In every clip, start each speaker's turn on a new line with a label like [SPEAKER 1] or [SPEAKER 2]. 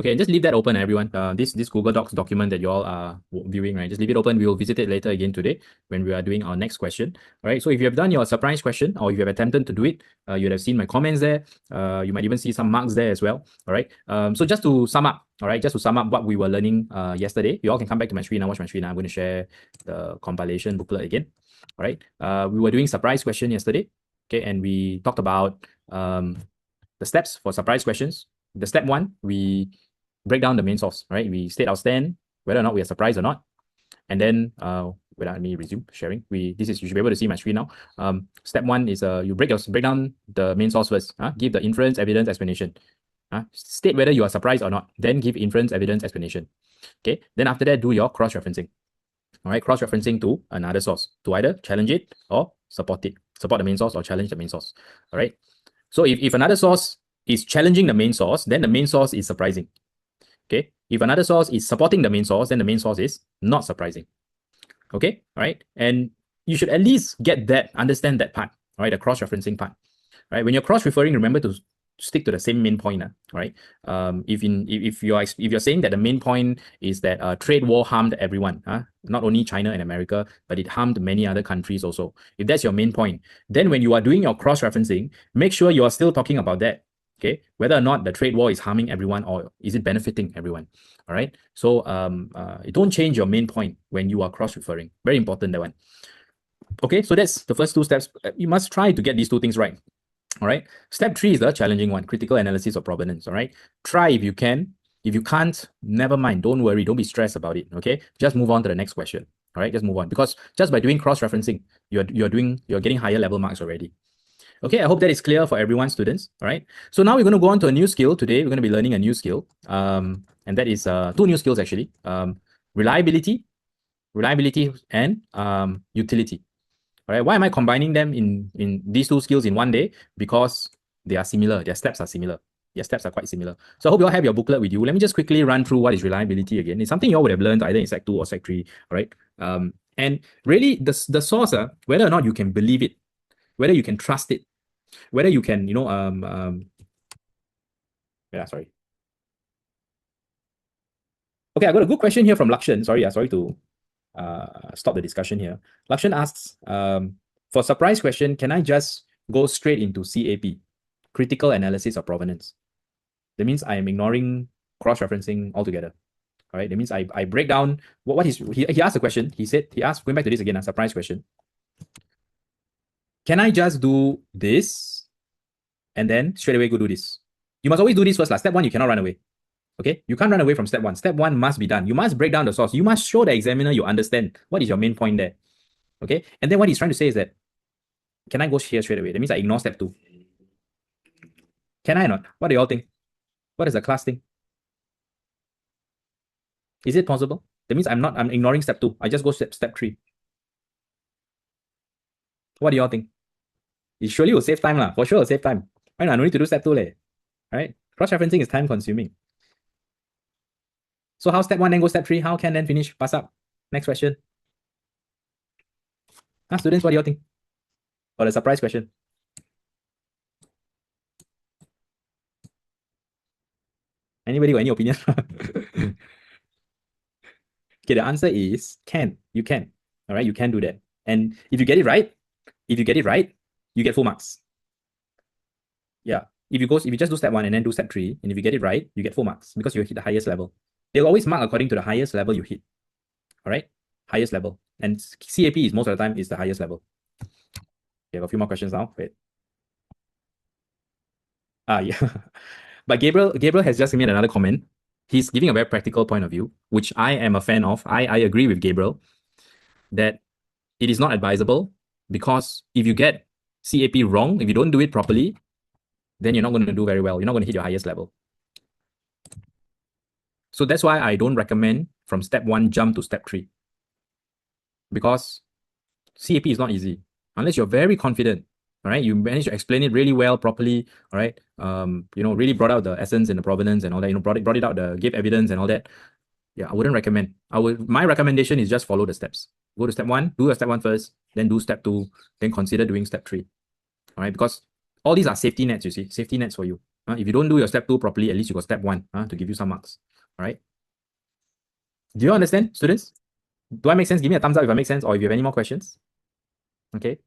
[SPEAKER 1] Okay, and just leave that open, everyone. This Google Docs document that you all are viewing, right? Just leave it open. We will visit it later again today when we are doing our next question. All right. So if you have done your surprise question or if you have attempted to do it, you would have seen my comments there. You might even see some marks there as well. All right. So just to sum up, all right, just to sum up what we were learning yesterday, you all can come back to my screen and watch my screen. I'm going to share the compilation booklet again. All right. We were doing surprise question yesterday. Okay, and we talked about the steps for surprise questions. The step one, we break down the main source, right? We state our stand, whether or not we are surprised or not. And then, let me resume sharing. You should be able to see my screen now. Step one is you break down the main source first. Give the inference, evidence, explanation. State whether you are surprised or not. Then give inference, evidence, explanation. Okay. Then after that, do your cross-referencing. All right, cross-referencing to another source to either challenge it or support it. Support the main source or challenge the main source. All right. So if another source is challenging the main source, then the main source is surprising. Okay. If another source is supporting the main source, then the main source is not surprising. Okay. All right. And you should at least understand that part. All right. The cross-referencing part. All right. When you're cross-referring, remember to stick to the same main point. Right. If you're saying that the main point is that trade war harmed everyone, not only China and America, but it harmed many other countries also. If that's your main point, then when you are doing your cross-referencing, make sure you are still talking about that. Okay, whether or not the trade war is harming everyone or is it benefiting everyone. All right. So don't change your main point when you are cross-referring. Very important, that one. Okay, so that's the first two steps. You must try to get these two things right. All right. Step 3 is the challenging one, critical analysis of provenance. All right. Try if you can. If you can't, never mind. Don't worry. Don't be stressed about it. Okay. Just move on to the next question. All right. Just move on, because just by doing cross-referencing, you're getting higher level marks already. Okay, I hope that is clear for everyone, students. All right. So now we're going to go on to a new skill. Today, we're going to be learning a new skill. And that is two new skills, actually. Reliability and utility. All right. Why am I combining them in these two skills in one day? Because they are similar. Their steps are similar. Their steps are quite similar. So I hope you all have your booklet with you. Let me just quickly run through what is reliability again. It's something you all would have learned either in Sec 2 or Sec 3. All right. And really, the source, whether or not you can believe it, whether you can trust it, whether you can, sorry. Okay, I got a good question here from Lakshan. Sorry to stop the discussion here. Lakshan asks, for surprise question, can I just go straight into CAP, critical analysis of provenance? That means I am ignoring cross-referencing altogether. All right, that means I break down he asked a question. He asked, going back to this again, a surprise question. Can I just do this and then straight away go do this? You must always do this first. Step 1, you cannot run away. Okay, you can't run away from step 1. Step 1 must be done. You must break down the source. You must show the examiner you understand what is your main point there. Okay, and then what he's trying to say is that, can I go here straight away? That means I ignore step 2. Can I not? What do you all think? What does the class think? Is it possible? That means I'm ignoring step 2. I just go step 3. What do you all think? It surely will save time lah. For sure will save time. Right now, no need to do step 2 leh. Right? Cross-referencing is time consuming. So how step 1 then go step 3? How can then finish? Pass up. Next question. Students, what do you all think? Or the surprise question? Anybody got any opinion? Okay, the answer is can. You can. All right, you can do that. And if you get it right, you get full marks. Yeah. If you just do step 1 and then do step 3, and if you get it right, you get full marks because you hit the highest level. They'll always mark according to the highest level you hit. All right, highest level. And CAP is most of the time is the highest level. We have a few more questions now. Wait. Yeah. But Gabriel has just made another comment. He's giving a very practical point of view, which I am a fan of. I agree with Gabriel that it is not advisable, because if you get CAP wrong, if you don't do it properly, then you're not going to do very well. You're not going to hit your highest level. So that's why I don't recommend from step 1 jump to step 3. Because CAP is not easy. Unless you're very confident, all right, you manage to explain it really well, properly, all right, really brought out the essence and the provenance and all that, brought it out, gave evidence and all that. Yeah, I wouldn't recommend. My recommendation is just follow the steps. Go to step 1, do a step 1 first, then do step 2, then consider doing step 3. All right, because all these are safety nets, you see, safety nets for you. If you don't do your step 2 properly, at least you got step 1 to give you some marks. All right. Do you understand, students? Do I make sense? Give me a thumbs up if I make sense, or if you have any more questions. Okay.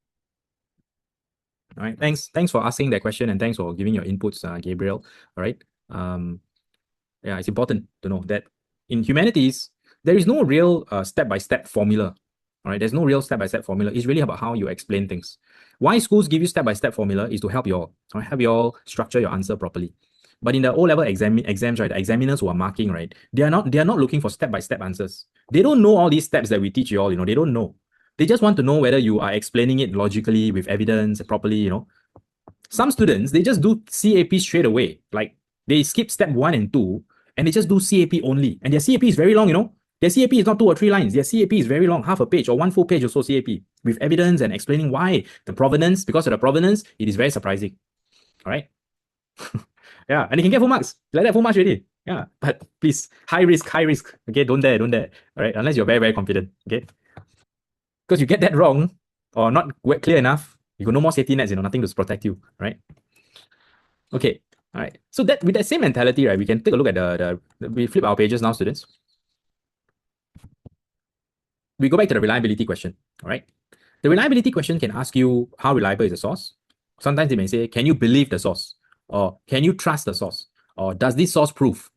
[SPEAKER 1] All right. Thanks for asking that question, and thanks for giving your inputs, Gabriel. All right. Yeah, it's important to know that in humanities, there is no real step-by-step formula. All right, there's no real step-by-step formula. It's really about how you explain things. Why schools give you step-by-step formula is to help you all, or help you all structure your answer properly. But in the O-level exams, right, the examiners who are marking, right, they are not looking for step-by-step answers. They don't know all these steps that we teach you all, they don't know. They just want to know whether you are explaining it logically with evidence properly, Some students, they just do CAP straight away. Like they skip step 1 and 2 and they just do CAP only. And their CAP is very long, Their CAP is not 2 or 3 lines. Their CAP is very long, half a page or 1 full page or so CAP with evidence and explaining why. The provenance, because of the provenance, it is very surprising. All right. Yeah, and you can get full marks. Like that, full marks already. Yeah, but please, high risk, high risk. Okay, don't dare. All right, unless you're very, very confident. Okay, because you get that wrong or not clear enough, you got no more safety nets. Nothing to protect you. Right? Okay. All right. So that with that same mentality, right, we can take a look at we flip our pages now, students. We go back to the reliability question. All right. The reliability question can ask you how reliable is the source. Sometimes they may say, can you believe the source? Or can you trust the source? Or does this source prove?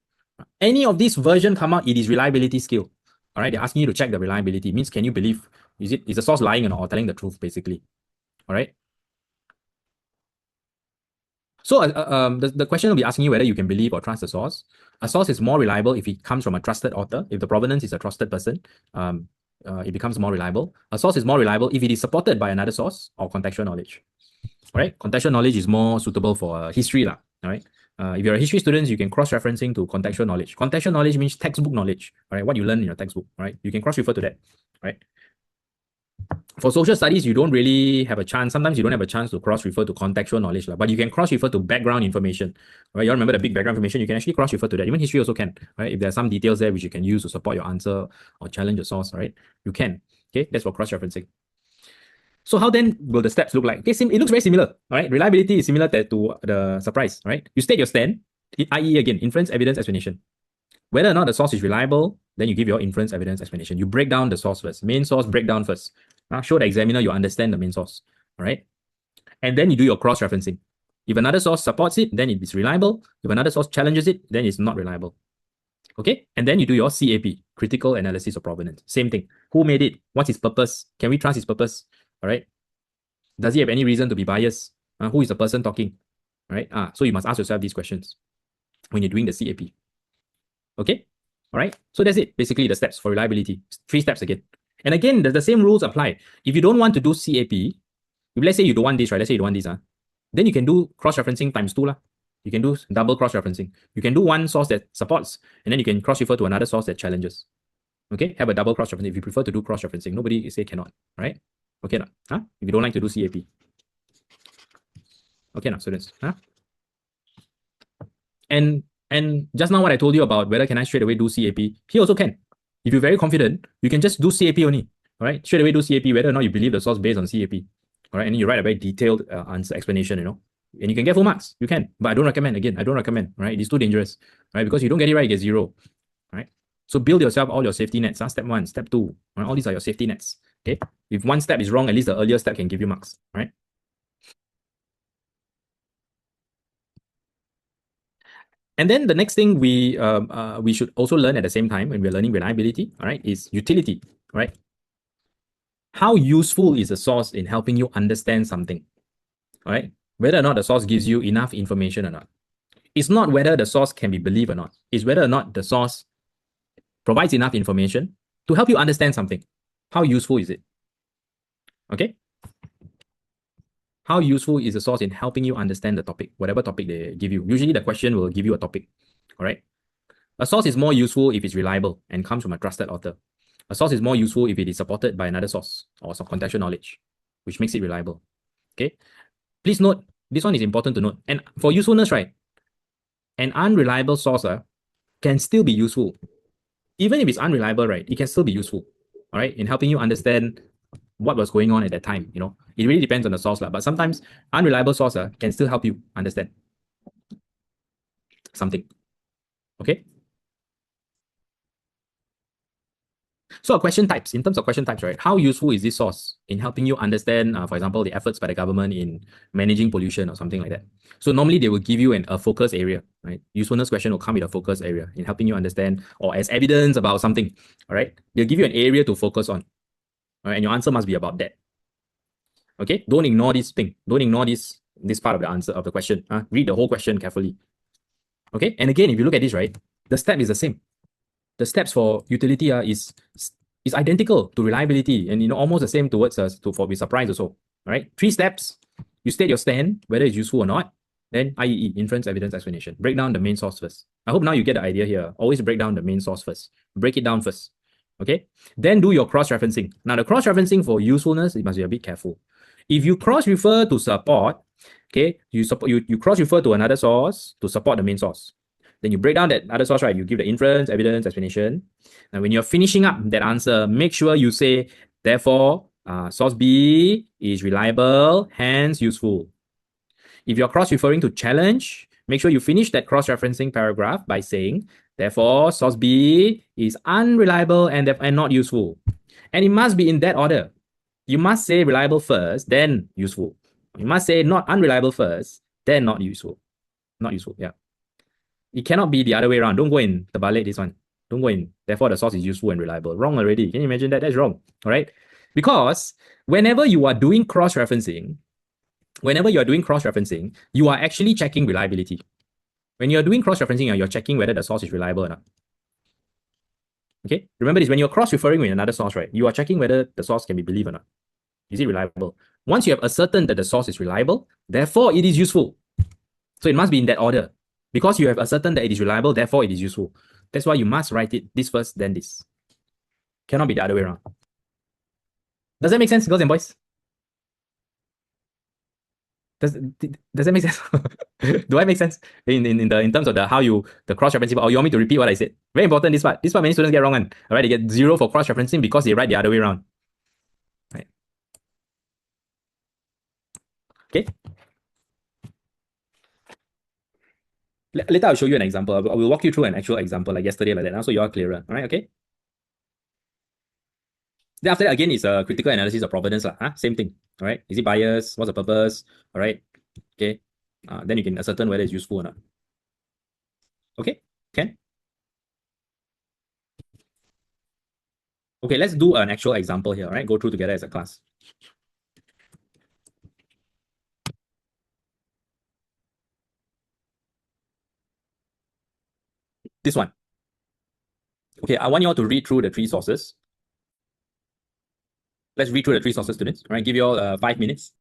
[SPEAKER 1] Any of these version come out, it is reliability skill. All right. They're asking you to check the reliability. It means can you believe? Is the source lying or telling the truth, basically? All right. So the question will be asking you whether you can believe or trust the source. A source is more reliable if it comes from a trusted author. If the provenance is a trusted person, it becomes more reliable. A source is more reliable if it is supported by another source or contextual knowledge. All right, contextual knowledge is more suitable for history, lah. All right. If you're a history student, you can cross-referencing to contextual knowledge. Contextual knowledge means textbook knowledge. All right, what you learn in your textbook. All right, you can cross-refer to that. All right. For social studies, you don't really have a chance. Sometimes you don't have a chance to cross-refer to contextual knowledge, but you can cross-refer to background information. Right? You all remember the big background information, you can actually cross-refer to that. Even history also can, right? If there are some details there which you can use to support your answer or challenge the source, right? You can. Okay, that's for cross-referencing. So how then will the steps look like? Okay, it looks very similar. All right, reliability is similar to the surprise. Right, you state your stand, i.e. again, inference, evidence, explanation. Whether or not the source is reliable, then you give your inference, evidence, explanation. You break down the source first. Main source breakdown first. Show the examiner you understand the main source. All right. And then you do your cross-referencing. If another source supports it, then it is reliable. If another source challenges it, then it's not reliable. Okay. And then you do your CAP, critical analysis of provenance. Same thing. Who made it? What's his purpose? Can we trust his purpose? All right. Does he have any reason to be biased? Who is the person talking? All right. So you must ask yourself these questions when you're doing the CAP. Okay. All right. So that's it. Basically, the steps for reliability. 3 steps again. And again, the same rules apply. If you don't want to do CAP, if let's say you don't want this, right? Let's say you don't want this, then you can do cross-referencing times 2. You can do double cross-referencing. You can do one source that supports, and then you can cross-refer to another source that challenges. Okay? Have a double cross-referencing if you prefer to do cross-referencing. Nobody say cannot, right? Okay, now, if you don't like to do CAP. Okay, now, students. And just now what I told you about whether can I straight away do CAP, here also can. If you're very confident, you can just do CAP only. All right, straight away do CAP whether or not you believe the source based on CAP. All right, and then you write a very detailed answer explanation, and you can get full marks. You can, but I don't recommend. Again, I don't recommend. Right, it is too dangerous. Right, because you don't get it right, you get 0. Right, so build yourself all your safety nets. Step 1, step 2. Right? All these are your safety nets. Okay, if one step is wrong, at least the earlier step can give you marks. Right. And then the next thing we should also learn at the same time when we're learning reliability, all right, is utility, right? How useful is the source in helping you understand something, all right? Whether or not the source gives you enough information or not. It's not whether the source can be believed or not. It's whether or not the source provides enough information to help you understand something. How useful is it? Okay? How useful is the source in helping you understand the topic, whatever topic they give you? Usually the question will give you a topic, all right? A source is more useful if it's reliable and comes from a trusted author. A source is more useful if it is supported by another source or some contextual knowledge, which makes it reliable. Okay? Please note, this one is important to note. And for usefulness, right, an unreliable source can still be useful. Even if it's unreliable, right, it can still be useful, all right, in helping you understand what was going on at that time. It really depends on the source, but sometimes unreliable source can still help you understand. something. Okay. So question types, in terms of question types, right? How useful is this source in helping you understand, for example, the efforts by the government in managing pollution or something like that? So normally they will give you a focus area, right? Usefulness question will come with a focus area in helping you understand or as evidence about something, all right? They'll give you an area to focus on, all right? And your answer must be about that. Okay, don't ignore this thing. Don't ignore this part of the answer of the question. Read the whole question carefully. Okay, and again, if you look at this, right, the step is the same. The steps for utility is identical to reliability, and almost the same towards for with surprise also. All right, 3 steps. You state your stand, whether it's useful or not. Then IEE, inference, evidence, explanation. Break down the main source first. I hope now you get the idea here. Always break down the main source first. Break it down first. Okay. Then do your cross-referencing. Now the cross-referencing for usefulness, you must be a bit careful. If you cross-refer to support, okay, you cross-refer to another source to support the main source. Then you break down that other source, right? You give the inference, evidence, explanation. And when you're finishing up that answer, make sure you say, therefore, source B is reliable, hence useful. If you're cross-referring to challenge, make sure you finish that cross-referencing paragraph by saying, therefore, source B is unreliable and not useful. And it must be in that order. You must say reliable first, then useful. You must say not unreliable first, then not useful. Not useful, yeah. It cannot be the other way around. Don't go in terbalik this one. Don't go in. Therefore, the source is useful and reliable. Wrong already. Can you imagine that? That's wrong. All right. Because whenever you are doing cross-referencing, you are actually checking reliability. When you're doing cross-referencing, you're checking whether the source is reliable or not. Okay. Remember this, when you're cross-referring with another source, right? You are checking whether the source can be believed or not. Is it reliable? Once you have ascertained that the source is reliable, therefore it is useful. So it must be in that order. Because you have ascertained that it is reliable, therefore it is useful. That's why you must write it this first, then this. Cannot be the other way around. Does that make sense, girls and boys? Does that make sense? Do I make sense in terms of the cross-referencing? Or you want me to repeat what I said? Very important, this part. This part many students get wrong. All right, they get 0 for cross-referencing because they write the other way around. Right. Okay. Later I'll show you an example. I will walk you through an actual example like yesterday like that. Now, so you are clearer. All right, okay? Then after that, again, it's a critical analysis of provenance. Same thing. All right. Is it biased? What's the purpose? All right. Okay. Then you can ascertain whether it's useful or not. Okay. Can? Okay, let's do an actual example here. All right. Go through together as a class. This one. Okay, I want you all to read through the 3 sources. Let's read through the 3 sources, students. All right, give you all 5 minutes.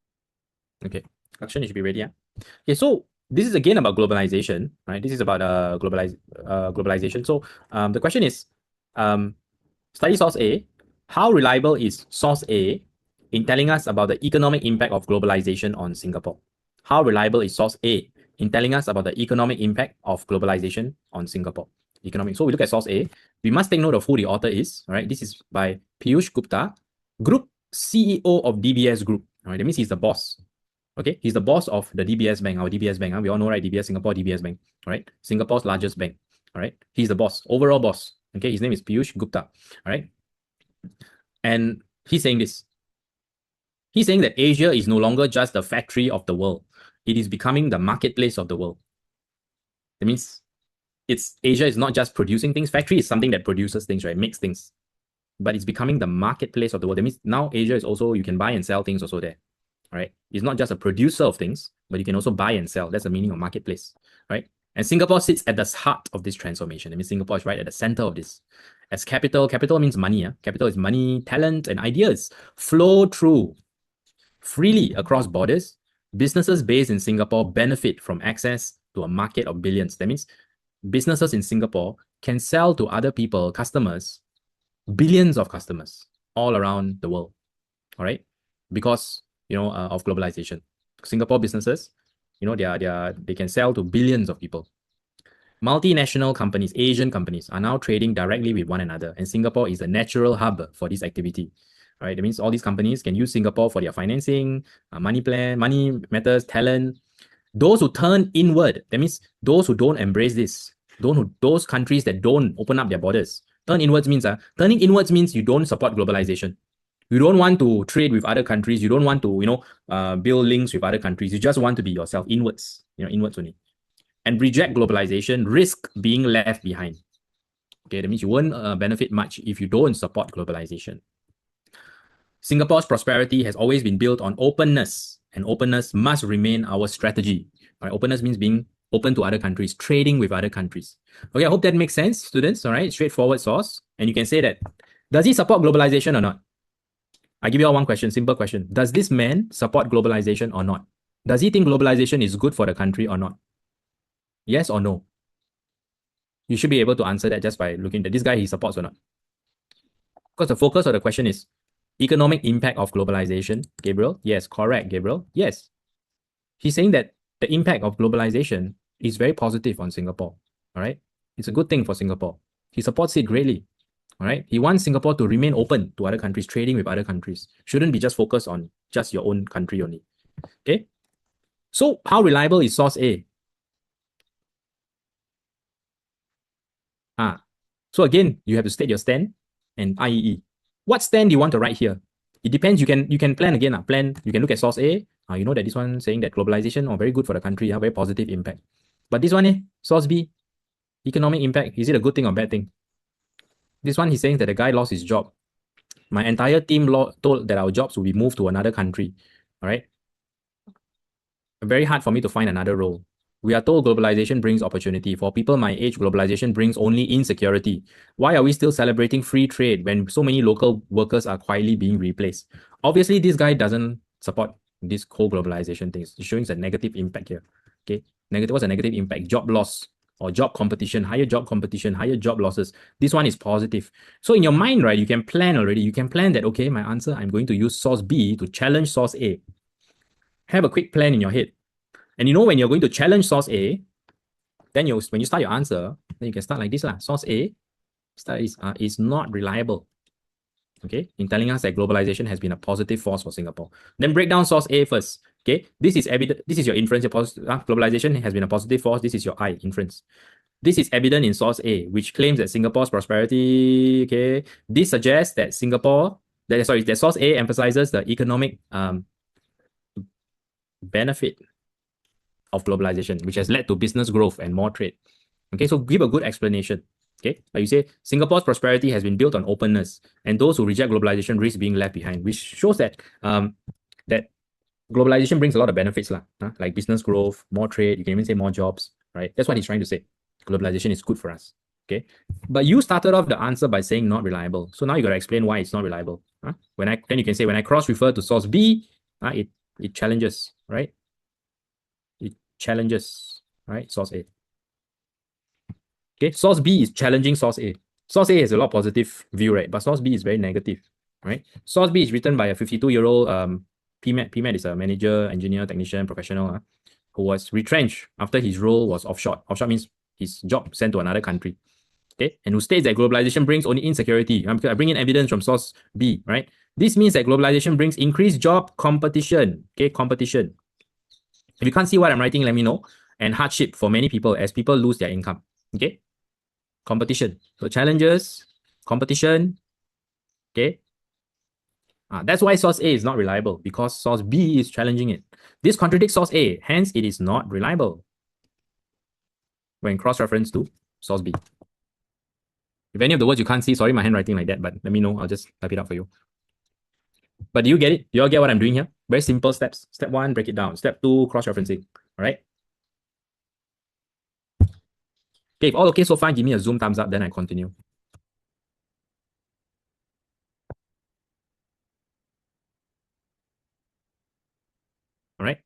[SPEAKER 1] Okay, action should be ready. Okay, so this is again about globalization, right? This is about globalization. So the question is, study source A. How reliable is source A in telling us about the economic impact of globalization on Singapore? How reliable is source A in telling us about the economic impact of globalization on Singapore? So we look at source A. We must take note of who the author is. All right, this is by Piyush Gupta, Group CEO of DBS Group. All right, that means he's the boss. Okay, he's the boss of the DBS Bank, our DBS Bank. We all know, right? DBS Singapore, DBS Bank. All right, Singapore's largest bank. All right, he's the boss, overall boss. Okay, his name is Piyush Gupta. All right, and he's saying this. He's saying that Asia is no longer just the factory of the world. It is becoming the marketplace of the world. That means Asia is not just producing things. Factory is something that produces things, right? Makes things. But it's becoming the marketplace of the world. That means now Asia is also, you can buy and sell things also there. Right? It's not just a producer of things, but you can also buy and sell. That's the meaning of marketplace, right? And Singapore sits at the heart of this transformation. I mean, Singapore is right at the center of this. As capital means money. Capital is money, talent, and ideas flow through freely across borders. Businesses based in Singapore benefit from access to a market of billions. That means businesses in Singapore can sell to other people, customers, billions of customers all around the world. All right, because of globalization. Singapore businesses, they can sell to billions of people. Multinational companies, Asian companies, are now trading directly with one another, and Singapore is a natural hub for this activity. All right, that means all these companies can use Singapore for their financing, money matters, talent. Those who turn inward, that means those who don't embrace this, those countries that don't open up their borders. Turning inwards means you don't support globalization. You don't want to trade with other countries. You don't want to, build links with other countries. You just want to be yourself, inwards, inwards only. And reject globalization, risk being left behind. Okay, that means you won't benefit much if you don't support globalization. Singapore's prosperity has always been built on openness, and openness must remain our strategy. All right, openness means being open to other countries, trading with other countries. Okay, I hope that makes sense, students. All right, straightforward source. And you can say that, does he support globalization or not? I give you all one question, simple question. Does this man support globalization or not? Does he think globalization is good for the country or not? Yes or no? You should be able to answer that just by looking at this guy, he supports or not. Because the focus of the question is economic impact of globalization. Gabriel? Yes, correct, Gabriel. Yes. He's saying that the impact of globalization is very positive on Singapore. All right. It's a good thing for Singapore. He supports it greatly. All right. He wants Singapore to remain open to other countries, trading with other countries. Shouldn't be just focused on just your own country only. Okay. So how reliable is source A? So again, you have to state your stand and IEE. What stand do you want to write here? It depends. You can plan again. You can look at source A. You know that this one saying that globalization very good for the country, very positive impact. But this one, source B, economic impact. Is it a good thing or bad thing? This one, he's saying that the guy lost his job. My entire team told that our jobs will be moved to another country. All right. Very hard for me to find another role. We are told globalization brings opportunity. For people my age, globalization brings only insecurity. Why are we still celebrating free trade when so many local workers are quietly being replaced? Obviously, this guy doesn't support this whole globalization thing. It's showing a negative impact here. Okay, what's a negative impact? Job loss or job competition, higher job losses. This one is positive. So in your mind, right, you can plan already. You can plan that, okay, my answer, I'm going to use source B to challenge source A. Have a quick plan in your head. And when you're going to challenge source A, then when you start your answer, then you can start like this. Source A is not reliable. Okay, in telling us that globalization has been a positive force for Singapore. Then break down source A first. Okay, this is evident. This is your inference. Globalization has been a positive force. This is your I inference. This is evident in source A, which claims that Singapore's prosperity. Okay, this suggests that that source A emphasizes the economic benefit of globalization, which has led to business growth and more trade. Okay, so give a good explanation. Okay, like you say, Singapore's prosperity has been built on openness, and those who reject globalization risk being left behind, which shows that that globalization brings a lot of benefits, like business growth, more trade. You can even say more jobs, right? That's what he's trying to say. Globalization is good for us. Okay, but you started off the answer by saying not reliable, so now you got to explain why it's not reliable. Then you can say when I cross refer to source B, it challenges, right? Challenges, right? Source A. Okay, source B is challenging source A. Source A has a lot of positive view, right? But source B is very negative, right? Source B is written by a 52-year-old PMAT. PMAT is a manager, engineer, technician, professional, who was retrenched after his role was offshore. Offshore means his job sent to another country. Okay, and who states that globalization brings only insecurity. I bring in evidence from source B, right? This means that globalization brings increased job competition. Okay, competition. If you can't see what I'm writing, let me know. And hardship for many people as people lose their income. Okay. Competition. So challenges, competition. Okay. That's why source A is not reliable, because source B is challenging it. This contradicts source A, hence it is not reliable when cross-referenced to source B. If any of the words you can't see, sorry, my handwriting like that, but let me know. I'll just type it out for you. But do you get it? You all get what I'm doing here? Very simple steps. Step 1, break it down. Step 2, cross-referencing. All right. Okay, if all okay so far, give me a Zoom thumbs up, then I continue. All right.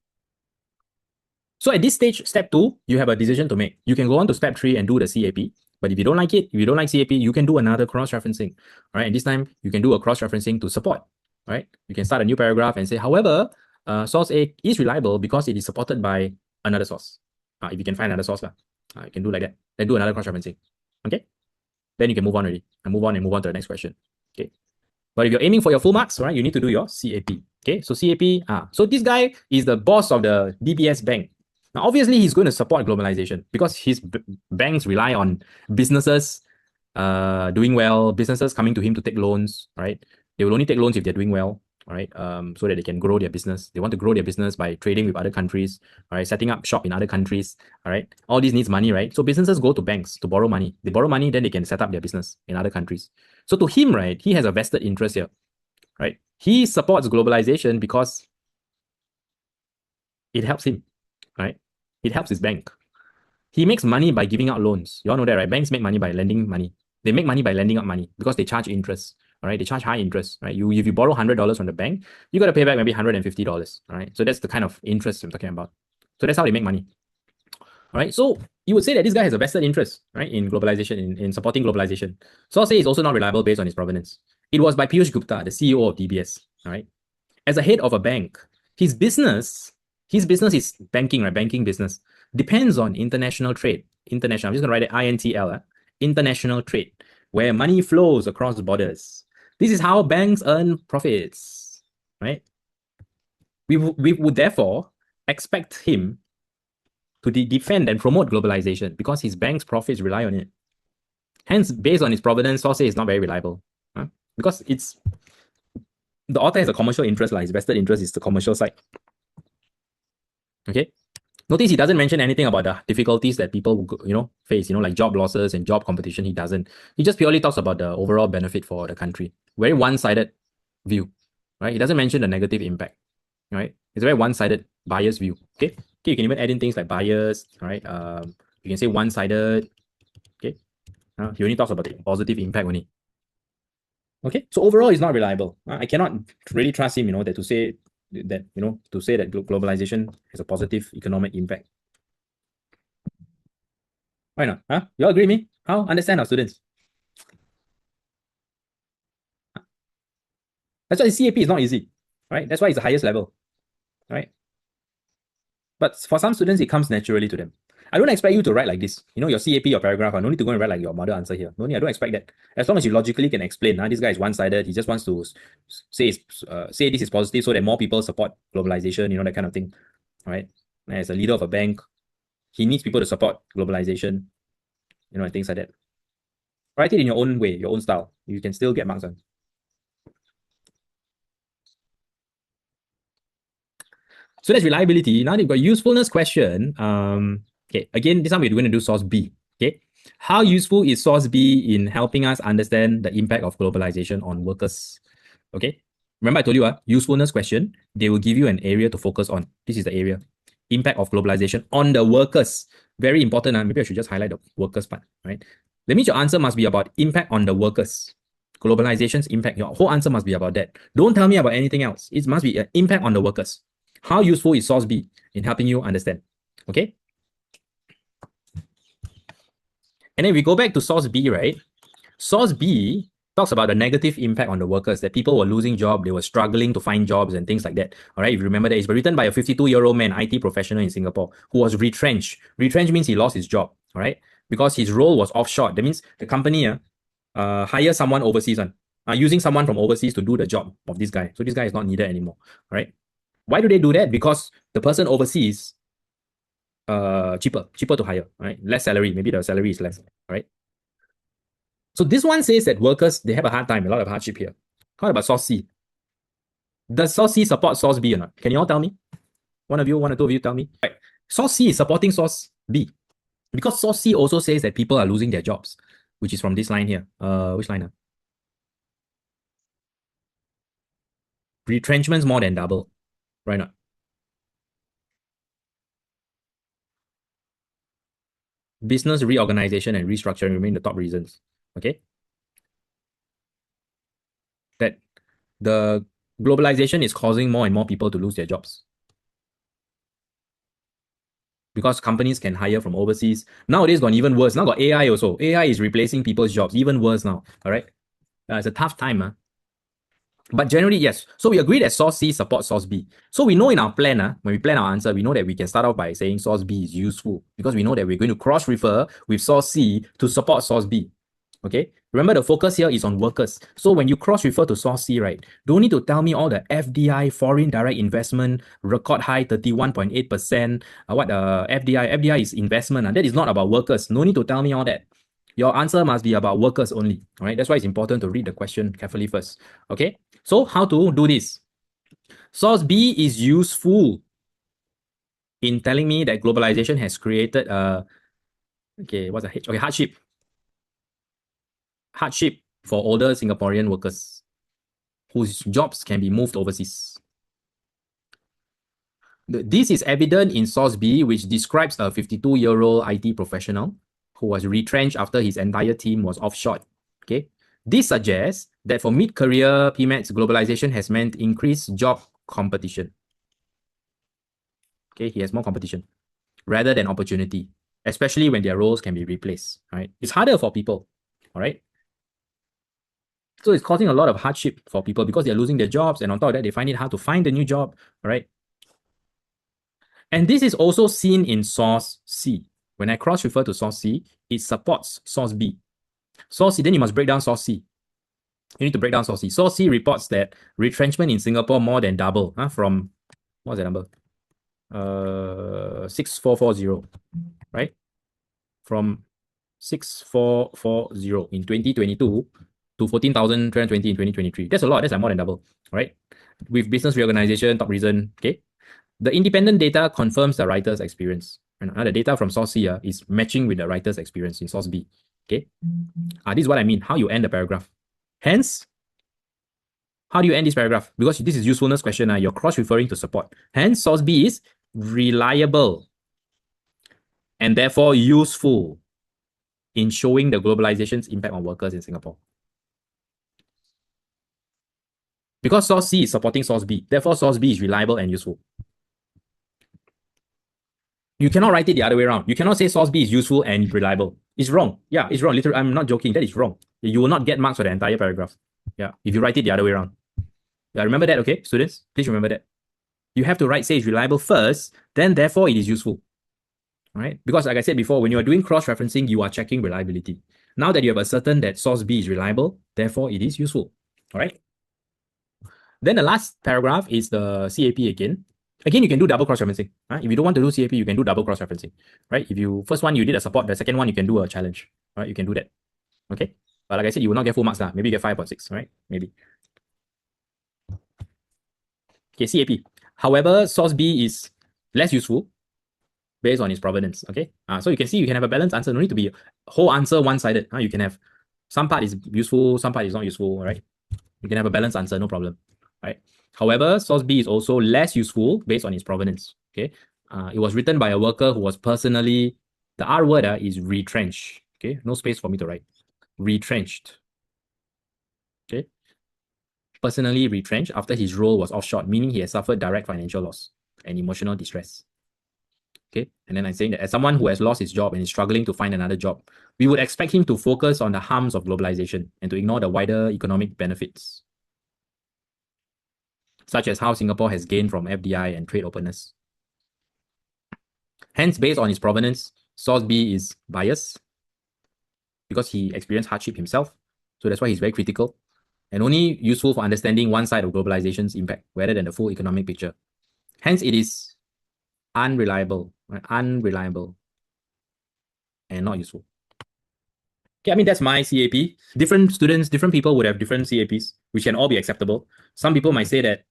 [SPEAKER 1] So at this stage, step 2, you have a decision to make. You can go on to step 3 and do the CAP. But if you don't like it, if you don't like CAP, you can do another cross-referencing. All right. And this time, you can do a cross-referencing to support. All right. You can start a new paragraph and say, however, source A is reliable because it is supported by another source. If you can find another source, you can do like that. Then do another cross-referencing. Okay. Then you can move on already and move on to the next question. Okay. But if you're aiming for your full marks, right, you need to do your CAP. Okay. So CAP, so this guy is the boss of the DBS bank. Now, obviously, he's going to support globalization because his banks rely on businesses doing well, businesses coming to him to take loans, right? They will only take loans if they're doing well, all right? So that they can grow their business. They want to grow their business by trading with other countries, all right? Setting up shop in other countries, all right? All this needs money, right? So businesses go to banks to borrow money. They borrow money, then they can set up their business in other countries. So to him, right, he has a vested interest here, right? He supports globalization because it helps him, right? It helps his bank. He makes money by giving out loans. You all know that, right? Banks make money by lending money. They make money by lending out money because they charge interest. All right, they charge high interest, right? If you borrow $100 from the bank, you got to pay back maybe $150. All right, so that's the kind of interest I'm talking about. So that's how they make money. All right, so you would say that this guy has a vested interest, right, in globalization, in supporting globalization. So I'll say it's also not reliable based on his provenance. It was by Piyush Gupta, the CEO of DBS. All right, as a head of a bank, his business is banking, right? Banking business depends on international trade. International, I'm just gonna write it INTL, international trade, where money flows across borders. This is how banks earn profits, right? We would therefore expect him to defend and promote globalization because his bank's profits rely on it. Hence, based on its provenance, I'll say it's not very reliable, because the author has a commercial interest, like his vested interest is the commercial side. Okay. Notice he doesn't mention anything about the difficulties that people, face, like job losses and job competition. He doesn't. He just purely talks about the overall benefit for the country. Very one-sided view, right? He doesn't mention the negative impact, right? It's a very one-sided, biased view. Okay. You can even add in things like bias, right? You can say one-sided. Okay. He only talks about the positive impact only. Okay. So overall, it's not reliable. I cannot really trust him, that to say that, globalization has a positive economic impact. Why not? You all agree with me? How? Understand our students. That's why the CAP is not easy, right? That's why it's the highest level, right? But for some students, it comes naturally to them. I don't expect you to write like this. Your CAP, your paragraph, I don't need to go and write like your model answer here. No need, I don't expect that. As long as you logically can explain, this guy is one-sided. He just wants to say this is positive so that more people support globalization, that kind of thing, right? As a leader of a bank, he needs people to support globalization, and things like that. Write it in your own way, your own style. You can still get marks on. So that's reliability. Now they've got usefulness question. Okay, again, this time we're going to do source B. Okay, how useful is source B in helping us understand the impact of globalization on workers? Okay, remember I told you, usefulness question, they will give you an area to focus on. This is the area. Impact of globalization on the workers. Very important. Maybe I should just highlight the workers part, right? That means your answer must be about impact on the workers. Globalization's impact. Your whole answer must be about that. Don't tell me about anything else. It must be an impact on the workers. How useful is source B in helping you understand? Okay. And then we go back to source B, right? Source B talks about the negative impact on the workers, that people were losing jobs, they were struggling to find jobs and things like that. All right, if you remember that, it's written by a 52-year-old man, IT professional in Singapore, who was retrenched. Retrenched means he lost his job, all right? Because his role was offshore. That means the company hire someone overseas, using someone from overseas to do the job of this guy. So this guy is not needed anymore, all right? Why do they do that? Because the person overseas cheaper to hire, right? Less salary, maybe the salary is less, right? So this one says that workers, they have a hard time, a lot of hardship here. How about source C? Does source C support source B or not? Can you all tell me? One or two of you tell me. Right. Source C is supporting source B. Because source C also says that people are losing their jobs, which is from this line here. Which line? Retrenchments more than double. Right now. Business reorganization and restructuring remain the top reasons. Okay. That the globalization is causing more and more people to lose their jobs. Because companies can hire from overseas. Nowadays got even worse. Now got AI also. AI is replacing people's jobs. Even worse now. All right. It's a tough time. But generally, yes. So we agree that source C supports source B. So we know in our plan, when we plan our answer, we know that we can start off by saying source B is useful because we know that we're going to cross-refer with source C to support source B. Okay, remember the focus here is on workers. So when you cross-refer to source C, right, don't need to tell me all the FDI, foreign direct investment, record high 31.8%. FDI is investment. That is not about workers. No need to tell me all that. Your answer must be about workers only. All right, that's why it's important to read the question carefully first. Okay, so how to do this? Source B is useful in telling me that globalization has created what's a H? Okay, hardship for older Singaporean workers whose jobs can be moved overseas. This is evident in source B, which describes a 52-year-old IT professional who was retrenched after his entire team was offshored. Okay, this suggests that for mid-career PMETs, globalization has meant increased job competition. Okay, he has more competition rather than opportunity, especially when their roles can be replaced. Right, it's harder for people. All right. So it's causing a lot of hardship for people because they're losing their jobs, and on top of that, they find it hard to find a new job. Right. And this is also seen in source C. When I cross-refer to source C, it supports source B. Source C, then you must break down source C. You need to break down source C. Source C reports that retrenchment in Singapore more than double from, what's that number? 6440, right? From 6440 in 2022 to 14,320 in 2023. That's a lot. That's like more than double, right? With business reorganization, top reason, okay? The independent data confirms the writer's experience. And the data from source C is matching with the writer's experience in source B. Okay. This is what I mean. How you end the paragraph. Hence, how do you end this paragraph? Because this is usefulness question. You're cross-referring to support. Hence, source B is reliable and therefore useful in showing the globalization's impact on workers in Singapore. Because source C is supporting source B, therefore source B is reliable and useful. You cannot write it the other way around. You cannot say source B is useful and reliable. It's wrong. Yeah, it's wrong. Literally, I'm not joking. That is wrong. You will not get marks for the entire paragraph. Yeah, if you write it the other way around. Yeah, remember that, okay, students? Please remember that. You have to write say it's reliable first, then therefore it is useful. All right? Because like I said before, when you are doing cross-referencing, you are checking reliability. Now that you have ascertained that source B is reliable, therefore it is useful. All right? Then the last paragraph is the CAP again. Again, you can do double cross-referencing. Right? If you don't want to do CAP, you can do double cross-referencing. Right? If you first one you did a support, the second one you can do a challenge. Right? You can do that. Okay. But like I said, you will not get full marks. Maybe you get 5.6, right? Maybe. Okay, CAP. However, source B is less useful based on its provenance. Okay. So you can see you can have a balanced answer. No need to be whole answer one-sided. You can have some part is useful, some part is not useful, right? You can have a balanced answer, no problem. Right. However, source B is also less useful based on its provenance. Okay. It was written by a worker who was personally, the R word is retrenched. Okay. No space for me to write. Retrenched. Okay. Personally retrenched after his role was offshore, meaning he has suffered direct financial loss and emotional distress. Okay. And then I'm saying that as someone who has lost his job and is struggling to find another job, we would expect him to focus on the harms of globalization and to ignore the wider economic benefits, such as how Singapore has gained from FDI and trade openness. Hence, based on its provenance, source B is biased because he experienced hardship himself. So that's why he's very critical and only useful for understanding one side of globalization's impact rather than the full economic picture. Hence, it is unreliable, right? Unreliable and not useful. Okay, I mean, that's my CAP. Different students, different people would have different CAPs, which can all be acceptable. Some people might say the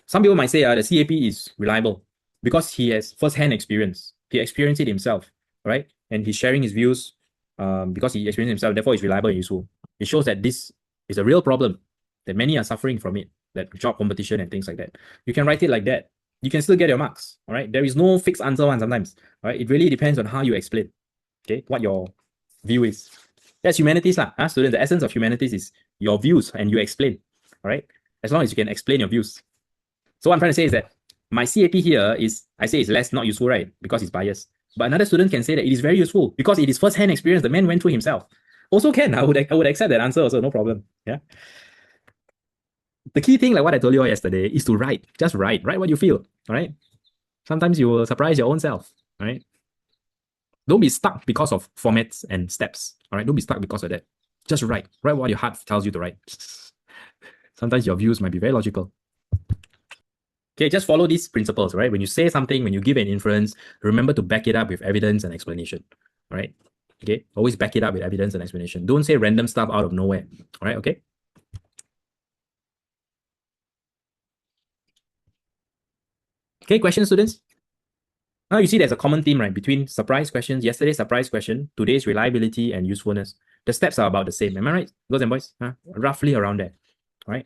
[SPEAKER 1] CAP is reliable because he has first-hand experience. He experienced it himself, right? And he's sharing his views because he experienced it himself, therefore it's reliable and useful. It shows that this is a real problem, that many are suffering from it, that job competition and things like that. You can write it like that. You can still get your marks, all right? There is no fixed answer one sometimes, all right? It really depends on how you explain, okay, what your view is. That's humanities, students. The essence of humanities is your views and you explain, all right? As long as you can explain your views. So what I'm trying to say is that my CAP here is, I say it's less not useful, right? Because it's biased. But another student can say that it is very useful because it is first-hand experience the man went through himself. Also can, I would accept that answer also, no problem. Yeah. The key thing, like what I told you all yesterday, is to write. Just write. Write what you feel, all right? Sometimes you will surprise your own self, all right? Don't be stuck because of formats and steps, all right? Don't be stuck because of that. Just write. Write what your heart tells you to write. Sometimes your views might be very logical. Okay, just follow these principles, right? When you say something, when you give an inference, remember to back it up with evidence and explanation, all right? Okay, always back it up with evidence and explanation. Don't say random stuff out of nowhere, all right? Okay. Okay, questions, students? Now you see there's a common theme, right, between surprise questions, yesterday's surprise question, today's reliability and usefulness. The steps are about the same. Am I right, girls and boys? Roughly around there, all right?